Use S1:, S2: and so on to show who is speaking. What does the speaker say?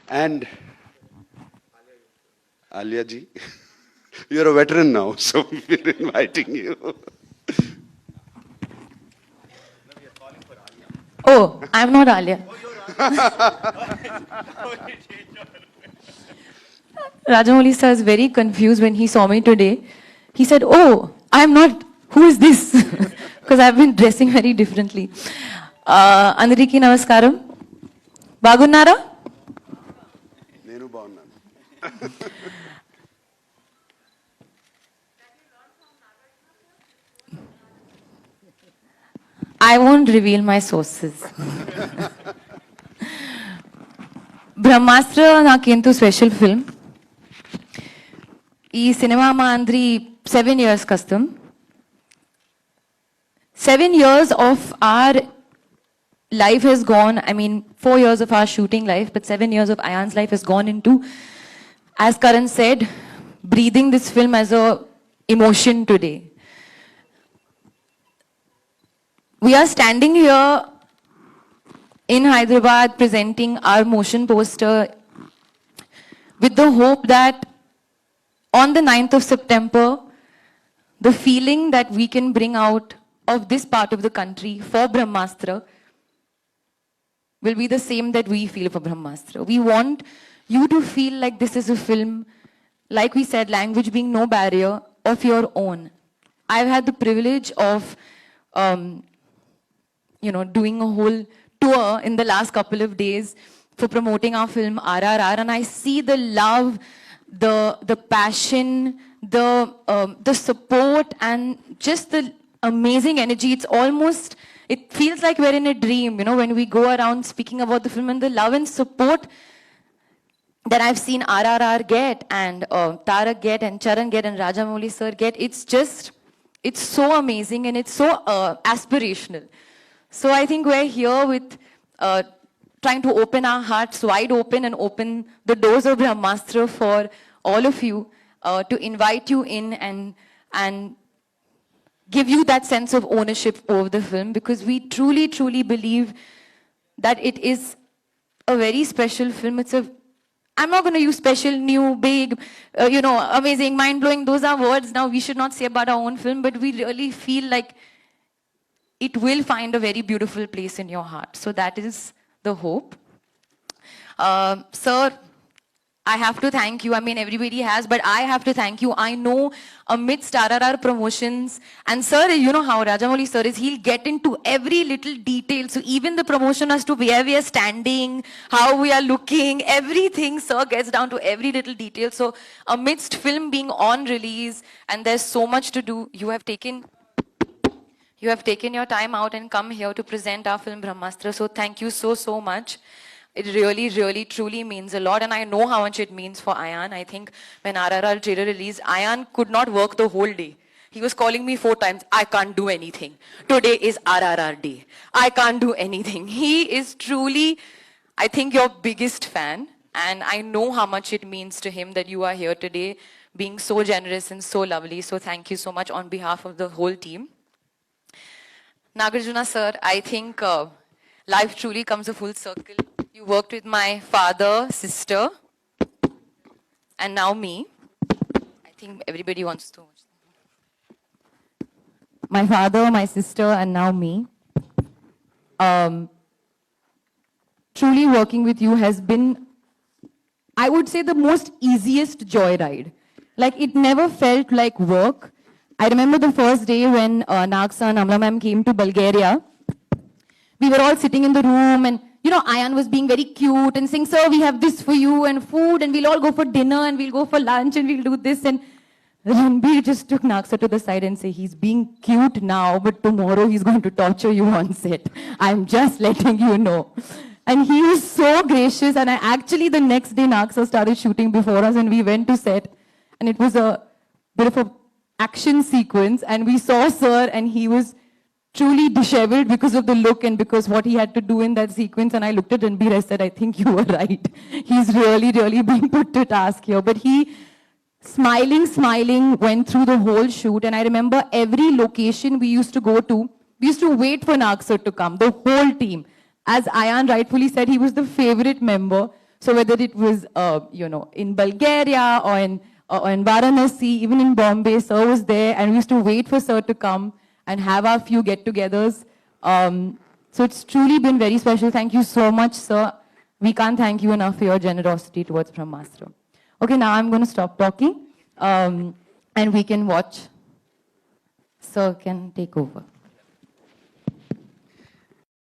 S1: And Alia ji, you're a veteran now, so we're inviting you.
S2: Oh, I'm not Alia. Rajamouli sir is very confused when he saw me today. He said, "Oh, I'm not. Who is this?" Because I've been dressing very differently. Andariki namaskaram. Bagunnara?
S1: Nenu bagunnanu.
S2: I won't reveal my sources. బ్రహ్మాస్త్ర నాకెంతో special film. ఈ cinema మా అందరి 7 years కష్టం. 7 years of our life has gone, I mean 4 years of our shooting life, but 7 years of Ayan's life has gone into, as Karan said, breathing this film as a emotion today. We are standing here in Hyderabad presenting our motion poster with the hope that on the 9th of September, the feeling that we can bring out of this part of the country for Brahmastra will be the same that we feel for Brahmastra. We want you to feel like this is a film, like we said, language being no barrier, of your own. I've had the privilege of doing a whole tour in the last couple of days for promoting our film RRR, and I see the love, the passion, the support, and just the amazing energy. It's almost, it feels like we're in a dream, when we go around speaking about the film, and the love and support that I've seen RRR get, and Tarak get, and Charan get, and Rajamouli sir get. It's so amazing, and it's so aspirational. So I think we're here with trying to open our hearts wide open and open the doors of Brahmastra for all of you, to invite you in and give you that sense of ownership over the film, because we truly, truly believe that it is a very special film. I'm not going to use special, new, big, amazing, mind-blowing. Those are words now we should not say about our own film, but we really feel like it will find a very beautiful place in your heart. So that is the hope. Sir, I have to thank you. I mean, everybody has, but I have to thank you. I know amidst RRR promotions, and sir, you know how Rajamouli sir is, he'll get into every little detail. So even the promotion as to where we are standing, how we are looking, everything, sir gets down to every little detail. So amidst film being on release, and there's so much to do, you have taken your time out and come here to present our film Brahmastra. So thank you so, so much. It really, really, truly means a lot. And I know how much it means for Ayan. I think when RRR trailer released, Ayan could not work the whole day. He was calling me 4 times, I can't do anything. Today is RRR day. I can't do anything. He is truly, I think, your biggest fan. And I know how much it means to him that you are here today, being so generous and so lovely. So thank you so much on behalf of the whole team. Nagarjuna sir, I think life truly comes a full circle. You worked with my father, sister, and now me. I think everybody wants to. My father, my sister, and now me. Truly working with you has been, I would say, the most easiest joyride. Like, it never felt like work. I remember the first day when Naksa and Amla ma'am came to Bulgaria. We were all sitting in the room, and Ayan was being very cute and saying, "Sir, we have this for you and food, and we'll all go for dinner, and we'll go for lunch, and we'll do this." And Ranbir just took Naksa to the side and said, "He's being cute now, but tomorrow he's going to torture you on set. I'm just letting you know." And he was so gracious. And the next day, Naksa started shooting before us, and we went to set, and it was a bit of a action sequence, and we saw sir, and he was truly disheveled because of the look and because what he had to do in that sequence. And I looked at Ranbir, I said, "I think you were right. He's really, really being put to task here." But he, smiling, went through the whole shoot. And I remember every location we used to go to, we used to wait for Nagsir to come, the whole team. As Ayan rightfully said, he was the favorite member. So whether it was, in Bulgaria or in Varanasi, even in Bombay, Sir was there, and we used to wait for Sir to come and have our few get-togethers. So it's truly been very special. Thank you so much, Sir. We can't thank you enough for your generosity towards Brahmastra. Okay, now I'm going to stop talking, and we can watch. Sir can take over.